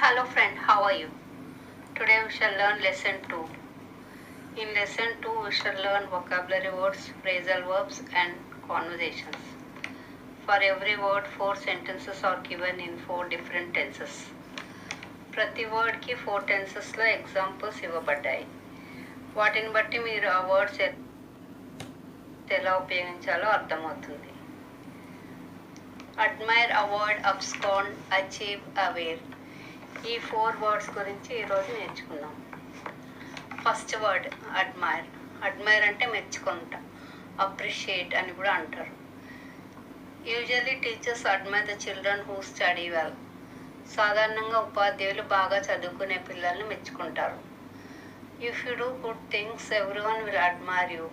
Hello friend, how are you? Today we shall learn lesson 2. In lesson 2 we shall learn vocabulary words, phrasal verbs and conversations. For every word 4 sentences are given in 4 different tenses. ప్రతి వర్డ్కి 4 టెన్సెస్లో examples ఇవ్వబడ్డాయి. వాటిని బట్టి మీరు ఆ words ఎలా ఉపయోగించాలో అర్థమవుతుంది. Admire, avoid, abscond, achieve, aware, ఈ 4 వర్డ్స్ గురించి ఈరోజు నేర్చుకుందాం. First word admire. అడ్మైర్ అంటే మెచ్చుకుంటా, అప్రిషియేట్ అని కూడా అంటారు. Usually teachers admire the children who study well. సాధారణంగా ఉపాధ్యాయులు బాగా చదువుకునే పిల్లల్ని మెచ్చుకుంటారు. If you do good things every one will admire you.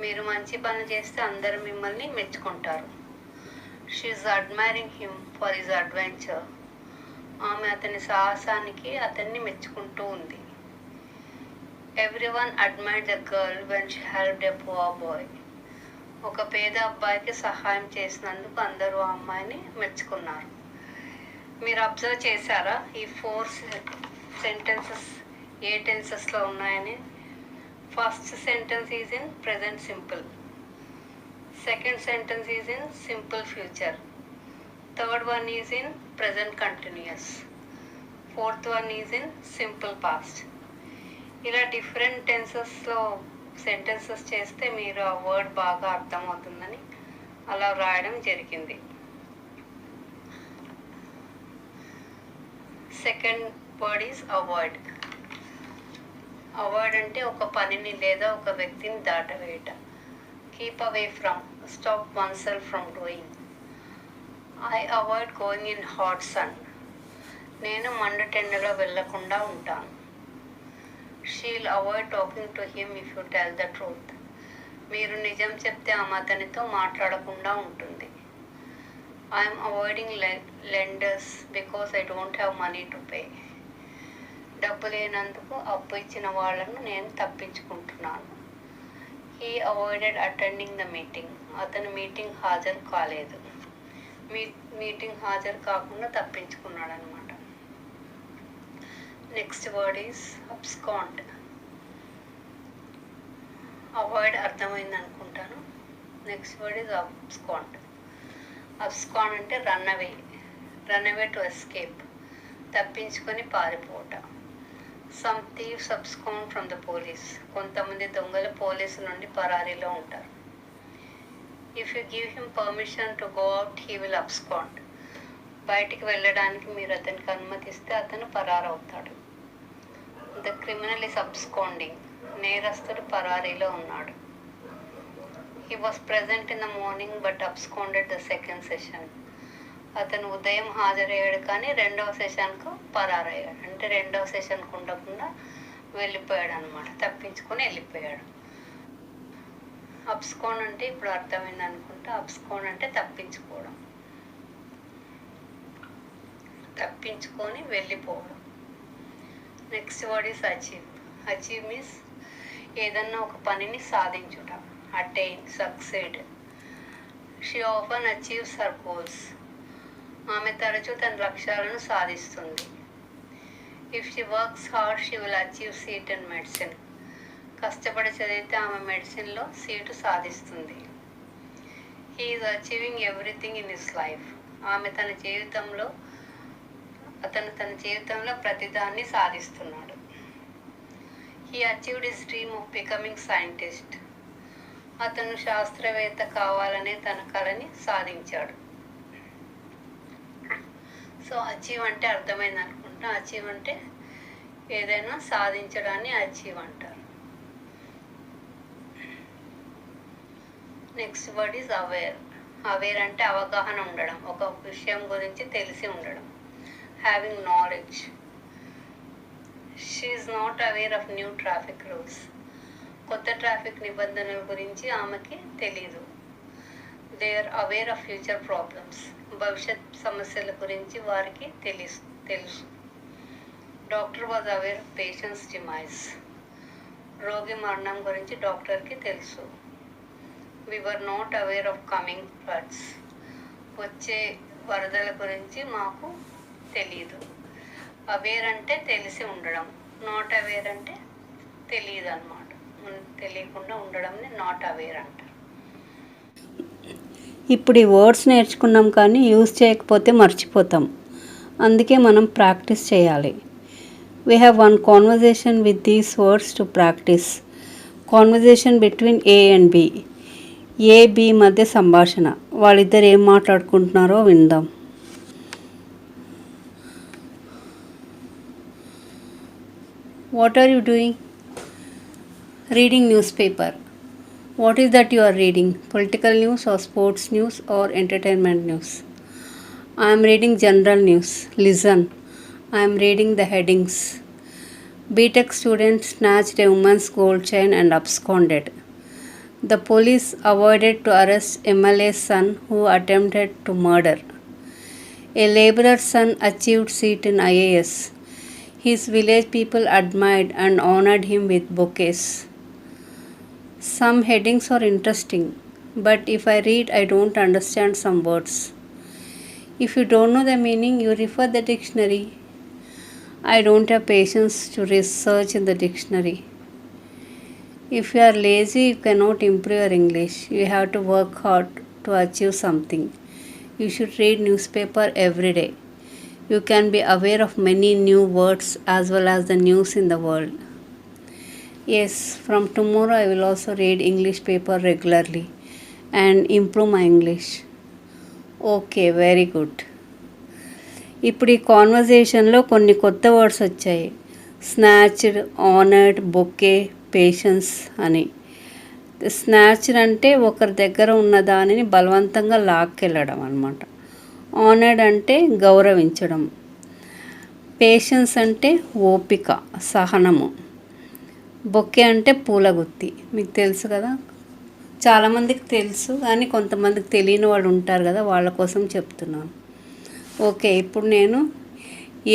మీరు మంచి పనులు చేస్తే అందరూ మిమ్మల్ని మెచ్చుకుంటారు. She is admiring him for his adventure. ఆమె అతని సాహసానికి అతన్ని మెచ్చుకుంటూ ఉంది. Every one admired the girl when she helped a poor boy. ఒక పేద అబ్బాయికి సహాయం చేసినందుకు అందరూ ఆ అమ్మాయిని మెచ్చుకున్నారు. మీరు అబ్జర్వ్ చేశారా ఈ 4 సెంటెన్సెస్ ఏ టెన్సెస్లో ఉన్నాయని? First sentence is in present simple, second sentence is in simple future, third one is in present continuous, fourth one is in simple past. ఇలా డిఫరెంట్ టెన్సెస్లో సెంటెన్సెస్ చేస్తే మీరు ఆ వర్డ్ బాగా అర్థమవుతుందని అలా రాయడం జరిగింది. Second word is avoid. Avoid అంటే ఒక పనిని లేదా ఒక వ్యక్తిని దాటవేయట. Keep away from, stop oneself from doing. I avoid going in hot sun. నేను మండుటెండలో వెళ్లకుండా ఉంటాను. She'll avoid talking to him if you tell the truth. మీరు నిజం చెప్తే ఆమె అతనితో మాట్లాడకుండా ఉంటుంది. I'm avoiding lenders because I don't have money to pay. డబ్బు లేనందుకు అప్పు ఇచ్చిన వాళ్ళను నేను తప్పించుకుంటున్నాను. He avoided attending the meeting. అతను మీటింగ్ హాజరు కాలేదు. మీటింగ్ హాజరు కాకుండా తప్పించుకున్నాడు అనమాట. Next word is abscond. Avoid అర్థమైంది అనుకుంటాను. Next word is abscond. Abscond అంటే run away, run away to escape, తప్పించుకొని పారిపోవట. Some thieves abscond from the police. కొంతమంది దొంగలు పోలీసు నుండి పరారీలో ఉంటారు. If you give him permission to go out he will abscond. బయటికి వెళ్ళడానికి మీరు అతనికి అనుమతిస్తే అతను పరారవుతాడు. The criminal is absconding. నేరస్తుడు పరారీలో ఉన్నాడు. He was present in the morning but absconded the second session. అతను ఉదయం హాజరయ్యాడు కానీ రెండవ సెషన్కు పరారయ్యాడు. అంటే రెండవ సెషన్కు ఉండకుండా వెళ్ళిపోయాడు అనమాట, తప్పించుకొని వెళ్ళిపోయాడు. అబ్స్కాండ్ అంటే ఇప్పుడు అర్థమైంది అనుకుంటా. అబ్స్కాండ్ అంటే తప్పించుకోవడం, తప్పించుకొని వెళ్ళిపోవడం. Next word is achieve. Achieve means ఏదన్నా ఒక పనిని సాధించుట. Attain, succeed. She often achieves her goals. ఆమె తరచూ తన లక్ష్యాలను సాధిస్తుంది. If she works hard she will achieve seat in medicine. కష్టపడి చదివితే ఆమె మెడిసిన్లో సీటు సాధిస్తుంది. He is achieving everything in his life. అతను తన జీవితంలో ప్రతిదాన్ని సాధిస్తున్నాడు. He achieved his dream of becoming scientist. అతను శాస్త్రవేత్త కావాలనే తన కలని సాధించాడు. సో అచీవ్ అంటే అర్థమైంది అనుకుంటా. అచీవ్ అంటే ఏదైనా సాధించడాన్ని అచీవ్ అంటారు. Next word is aware. Aware అంటే అవగాహన ఉండడం, ఒక విషయం గురించి తెలిసి ఉండడం. Having knowledge. She is not aware of new traffic rules. కొత్త ట్రాఫిక్ నిబంధనల గురించి ఆమెకి తెలీదు. They are aware of future problems. భవిష్యత్ సమస్యల గురించి వారికి తెలుసు. Doctor was aware of patient's demise. రోగి మరణం గురించి డాక్టర్కి తెలుసు. We were not aware of coming floods. వచ్చే వరదల గురించి మాకు తెలీదు. అవేర్ అంటే తెలిసి ఉండడం, నాట్ అవేర్ అంటే తెలియదు అనమాట. తెలియకుండా ఉండడంని నాట్ అవేర్ అంటారు. ఇప్పుడు ఈ వర్డ్స్ నేర్చుకున్నాం కానీ యూజ్ చేయకపోతే మర్చిపోతాం. అందుకే మనం ప్రాక్టీస్ చేయాలి. We have one conversation with these words to practice. Conversation between A and B. A, B మధ్య సంభాషణ. వాళ్ళిద్దరు ఏం మాట్లాడుకుంటున్నారో విందాం. What are you doing? Reading newspaper. What is that you are reading? Political news or sports news or entertainment news? I am reading general news. Listen. I am reading the headings. B.Tech student snatched a woman's gold chain and absconded. The police avoided to arrest MLA's son who attempted to murder. A laborer's son achieved seat in IAS. His village people admired and honored him with bouquets. Some headings are interesting, but if I read, I don't understand some words. If you don't know the meaning, you refer the dictionary. I don't have patience to research in the dictionary. If you are lazy, you cannot improve your English. You have to work hard to achieve something. You should read newspaper every day. You can be aware of many new words as well as the news in the world. Yes, from tomorrow I will also read English paper regularly and improve my English. Okay, very good. ఇప్పుడు ఈ కాన్వర్జేషన్లో కొన్ని కొత్త words వచ్చాయి. Snatched, honoured, bouquet, patience అని. Snatched అంటే ఒకరి దగ్గర ఉన్న దానిని బలవంతంగా లాక్కెళ్ళడం అనమాట. ఆనర్డ్ అంటే గౌరవించడం. పేషెన్స్ అంటే ఓపిక, సహనము. బొకే అంటే పూలగుత్తి. మీకు తెలుసు కదా, చాలామందికి తెలుసు కానీ కొంతమందికి తెలియని వాళ్ళు ఉంటారు కదా, వాళ్ళ కోసం చెప్తున్నాను. ఓకే, ఇప్పుడు నేను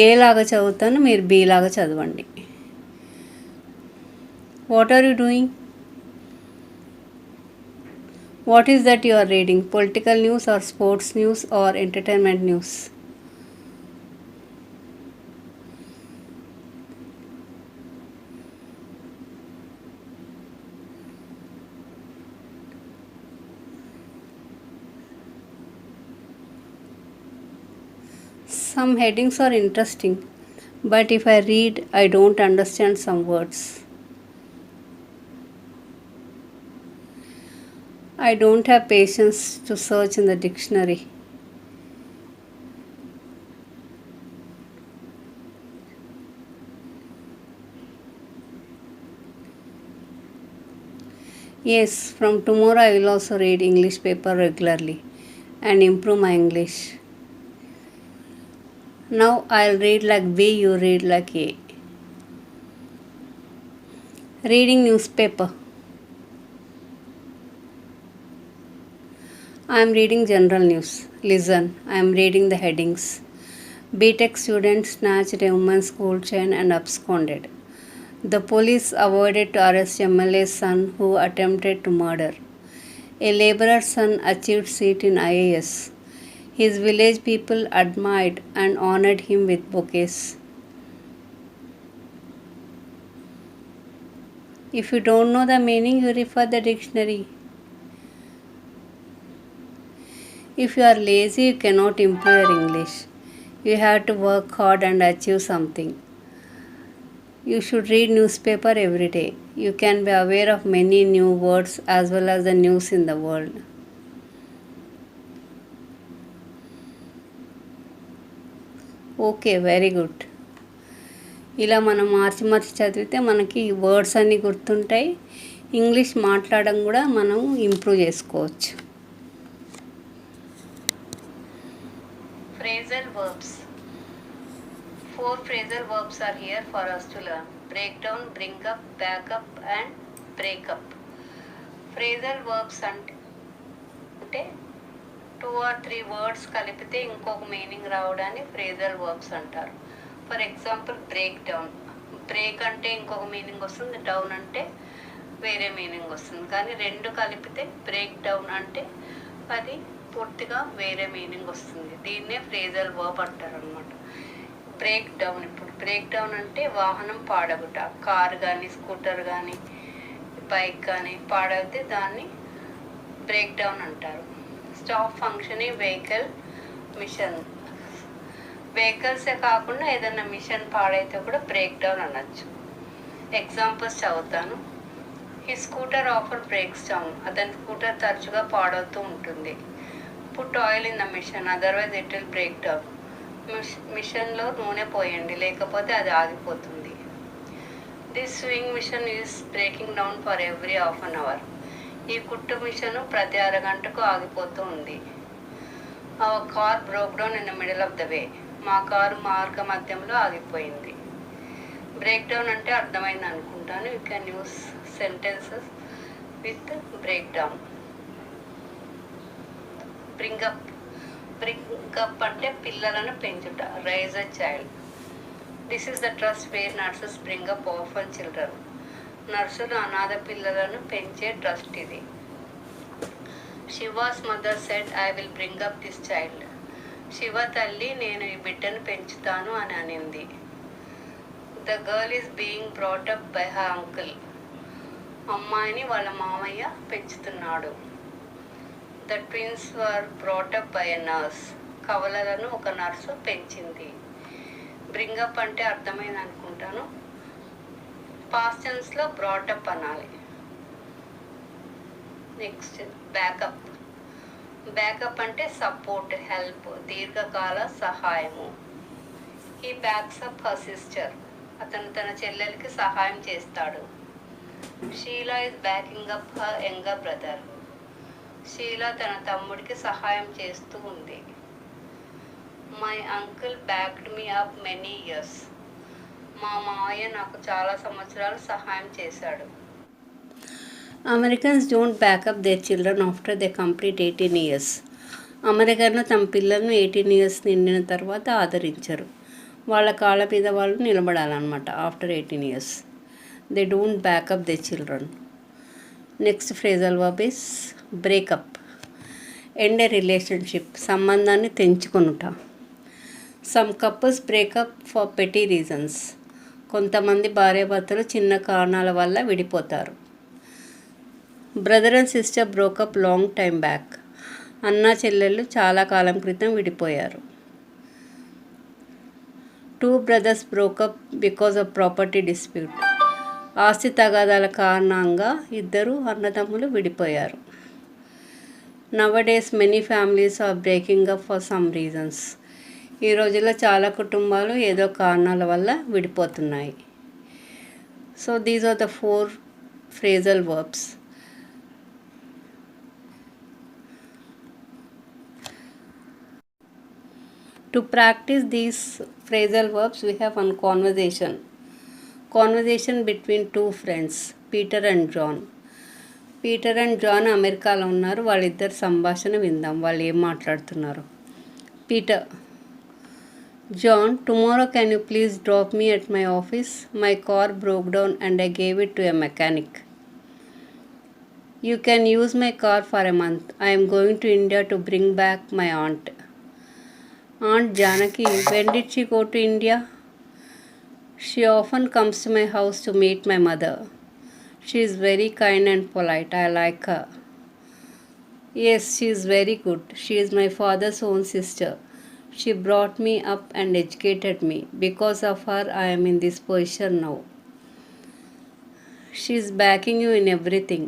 ఏలాగా చదువుతాను, మీరు బి లాగా చదవండి. What are you doing? What is that you are reading? Political news or sports news or entertainment news? Some headings are interesting, but if I read, I don't understand some words. I don't have patience to search in the dictionary. Yes, from tomorrow I will also read English paper regularly and improve my English. Now I'll read like B, you read like A. Reading newspaper. I am reading general news. Listen, I am reading the headings. B.Tech student snatched a woman's gold chain and absconded. The police avoided to arrest MLA's son who attempted to murder. A laborer's son achieved seat in IAS. His village people admired and honored him with bouquets. If you don't know the meaning, you refer the dictionary. If you are lazy, you cannot improve your English. You have to work hard and achieve something. You should read newspaper every day. You can be aware of many new words as well as the news in the world. Okay, very good. ఇలా మనం మార్చి చదివితే మనకి words అన్నీ గుర్తుంటాయి. English మాట్లాడడం కూడా మనం improve చేసుకోవచ్చు. Phrasal verbs. 4 phrasal verbs are here for us to learn. Break down, bring up, back up and break up. Phrasal verbs అంటే 2 or 3 words కలిపితే ఇంకొక మీనింగ్ రావడాన్ని ఫ్రేజల్ వర్బ్స్ అంటారు. For example break down. Break అంటే ఇంకొక meaning వస్తుంది, down అంటే వేరే మీనింగ్ వస్తుంది. కానీ రెండు కలిపితే బ్రేక్ డౌన్ అంటే అది పూర్తిగా వేరే మీనింగ్ వస్తుంది. దీన్నే ఫ్రేజల్ వర్బ్ అంటారు అనమాట. Break down. ఇప్పుడు బ్రేక్ డౌన్ అంటే వాహనం పాడగుట. కార్ కానీ, స్కూటర్ కానీ, బైక్ కానీ పాడవుతే దాన్ని బ్రేక్ డౌన్ అంటారు. Stop functioning vehicle machine. వెహికల్సే కాకుండా ఏదైనా మిషన్ పాడైతే కూడా బ్రేక్ డౌన్ అనొచ్చు. ఎగ్జాంపుల్స్ చదువుతాను. ఈ స్కూటర్ ఆఫర్ బ్రేక్స్ డౌన్. అతని స్కూటర్ తరచుగా పాడవుతూ ఉంటుంది. Put oil in the machine, otherwise it will break down. మిషన్లో నూనె పోయండి, లేకపోతే అది ఆగిపోతుంది. This sewing machine is breaking down for every half an hour. ఈ కుట్టు మిషను ప్రతి అరగంటకు ఆగిపోతూ ఉంది. Our car broke down in the middle of the way. మా కారు మార్గ మధ్యంలో ఆగిపోయింది. బ్రేక్ డౌన్ అంటే అర్థమైంది అనుకుంటాను. You can use sentences with break down. Bring up. Bring up అంటే పిల్లలను పెంచుట. Raise a child. This is the trust where nurses bring up orphan children. నర్సులు అనాథ పిల్లలను పెంచే ట్రస్ట్ ఇది. Shiva's mother said, I will bring up this child. Shiva తల్లి, నేను ఈ బిడ్డను పెంచుతాను అని అనింది. The girl is being brought up by her uncle. అమ్మాయిని వాళ్ళ మామయ్య పెంచుతున్నాడు. The twins were brought up by a nurse. కవలలను ఒక నర్సు పెంచింది. బ్రింగప్ అంటే అర్థమైంది అనుకుంటాను. పాస్ట్ టెన్స్లో బ్రాట్ అప్ అనాలి. Next back up. బ్యాకప్ అంటే సపోర్ట్, హెల్ప్, దీర్ఘకాల సహాయము. ఈ బ్యాక్స్ అప్ హర్ సిస్టర్. అతను తన చెల్లెలకి సహాయం చేస్తాడు. Sheela is backing up her younger brother. Sheela తన తమ్ముడికి సహాయం చేస్తూ ఉంది. My uncle backed me up many years. మా మావయ్య నాకు చాలా సంవత్సరాలు సహాయం చేశాడు. Americans don't backup their children after they complete 18 years. అమెరికన్లు తమ పిల్లలను 18 years నిండిన తర్వాత ఆదరించరు. వాళ్ళ కాళ్ళ మీద వాళ్ళు నిలబడాలన్నమాట. After 18 years they don't back up their children. Next phrasal verb is break up. End a relationship. సంబంధాన్ని తెంచుకొనుట. Some couples break up for petty reasons. కొంతమంది భార్యాభర్తలు చిన్న కారణాల వల్ల విడిపోతారు. Brother and sister broke up long time back. అన్నా చెల్లెళ్ళు చాలా కాలం క్రితం విడిపోయారు. Two brothers broke up because of property dispute. ఆస్తి తగాదాల కారణంగా ఇద్దరు అన్నదమ్ములు విడిపోయారు. Nowadays many families are breaking up for some reasons. ఈ రోజుల్లో చాలా కుటుంబాలు ఏదో కారణాల వల్ల విడిపోతున్నాయి. So these are the 4 phrasal verbs. To practice these phrasal verbs, we have one conversation. Conversation between two friends, Peter and John. Peter and John అమెరికాలో ఉన్నారు. వాళ్ళిద్దరు సంభాషణ విందాం, వాళ్ళు ఏం మాట్లాడుతున్నారు. Peter: John, tomorrow can you please drop me at my office? My car broke down and I gave it to a mechanic. You can use my car for a month. I am going to India to bring back my aunt. Aunt Janaki, when did she go to India? She often comes to my house to meet my mother. She is very kind and polite. I like her. Yes, she is very good. She is my father's own sister. She brought me up and educated me. Because of her, I am in this position now. She is backing you in everything.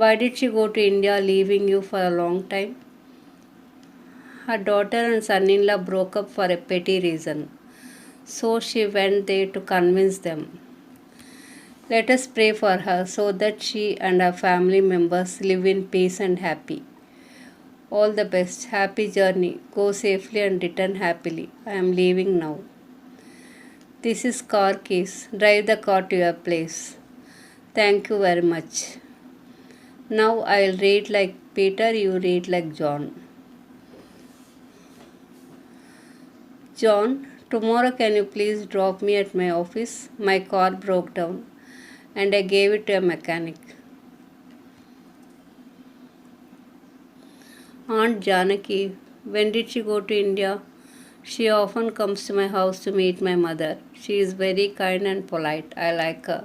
Why did she go to India, leaving you for a long time? Her daughter and son-in-law broke up for a petty reason. So she went there to convince them. Let us pray for her so that she and her family members live in peace and happy. All the best. Happy journey. Go safely and return happily. I am leaving now. This is car keys. Drive the car to your place. Thank you very much. Now I will read like Peter, you read like John. John, tomorrow can you please drop me at my office? My car broke down and I gave it to a mechanic. Aunt Janaki, when did she go to India? She often comes to my house to meet my mother. She is very kind and polite. I like her.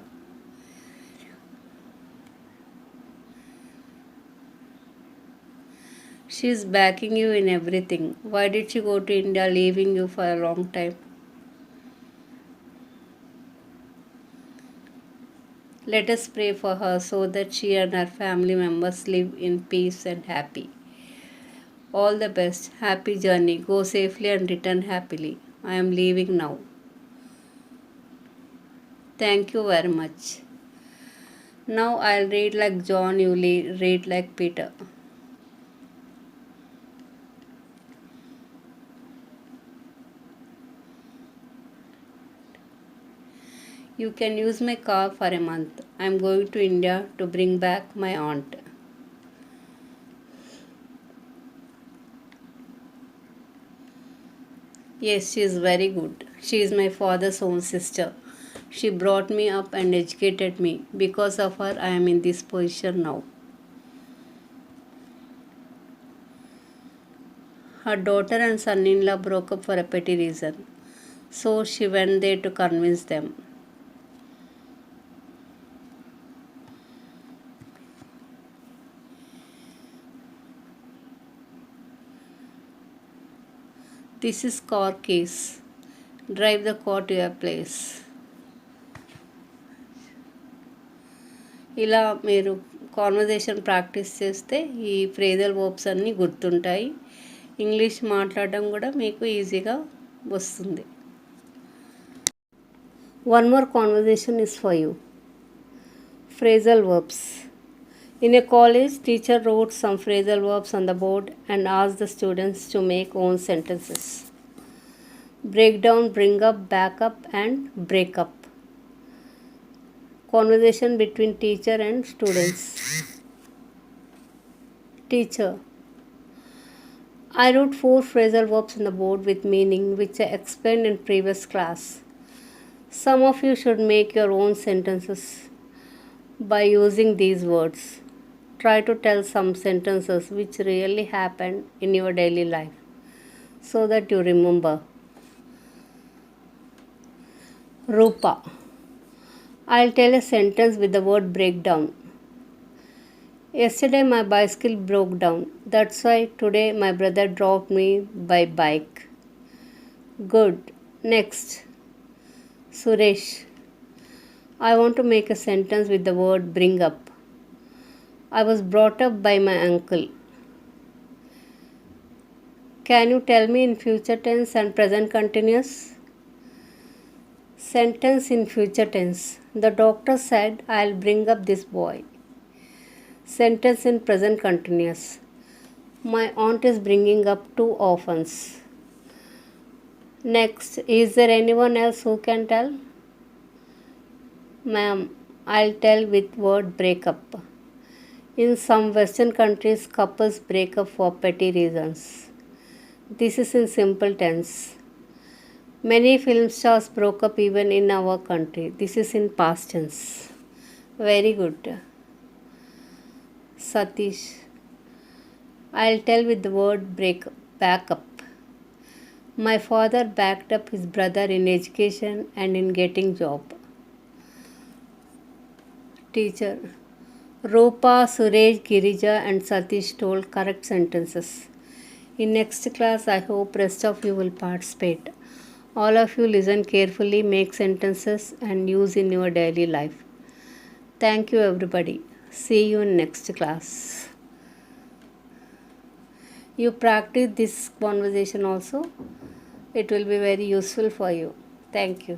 She is backing you in everything. Why did she go to India leaving you for a long time? Let us pray for her so that she and her family members live in peace and happy. All the best. Happy journey. Go safely and return happily. I am leaving now. Thank you very much. Now I'll read like John, you read like Peter. You can use my car for a month. I'm going to India to bring back my aunt. Yes, she is very good. She is my father's own sister. She brought me up and educated me. Because of her, I am in this position now. Her daughter and son in law broke up for a petty reason. So she went there to convince them. This is car keys. Drive the car to your place. ఇలా మీరు conversation practice చేస్తే ఈ phrasal verbs అన్నీ గుర్తుంటాయి. English మాట్లాడడం కూడా మీకు ఈజీగా వస్తుంది. One more conversation is for you. Phrasal verbs. In a college, teacher wrote some phrasal verbs on the board and asked the students to make own sentences. Break down, bring up, back up, and break up. Conversation between teacher and students. Teacher: I wrote 4 phrasal verbs on the board with meaning which I explained in previous class. Some of you should make your own sentences by using these words. Try to tell some sentences which really happened in your daily life so that you remember. Rupa: I'll tell a sentence with the word breakdown. Yesterday my bicycle broke down. That's why today my brother dropped me by bike. Good. Next. Suresh: I want to make a sentence with the word bring up. I was brought up by my uncle. Can you tell me in future tense and present continuous? Sentence in future tense. The doctor said I'll bring up this boy. Sentence in present continuous. My aunt is bringing up 2 orphans. Next. Is there anyone else who can tell? Ma'am, I'll tell with word break up. In some Western countries, couples break up for petty reasons. This is in simple tense. Many film stars broke up even in our country. This is in past tense. Very good. Satish: I'll tell with the word back up. My father backed up his brother in education and in getting job. Teacher: Rupa, Suresh, Girija and Satish told correct sentences. In next class, I hope rest of you will participate. All of you listen carefully, make sentences and use in your daily life. Thank you everybody. See you in next class. You practice this conversation also. It will be very useful for you. Thank you.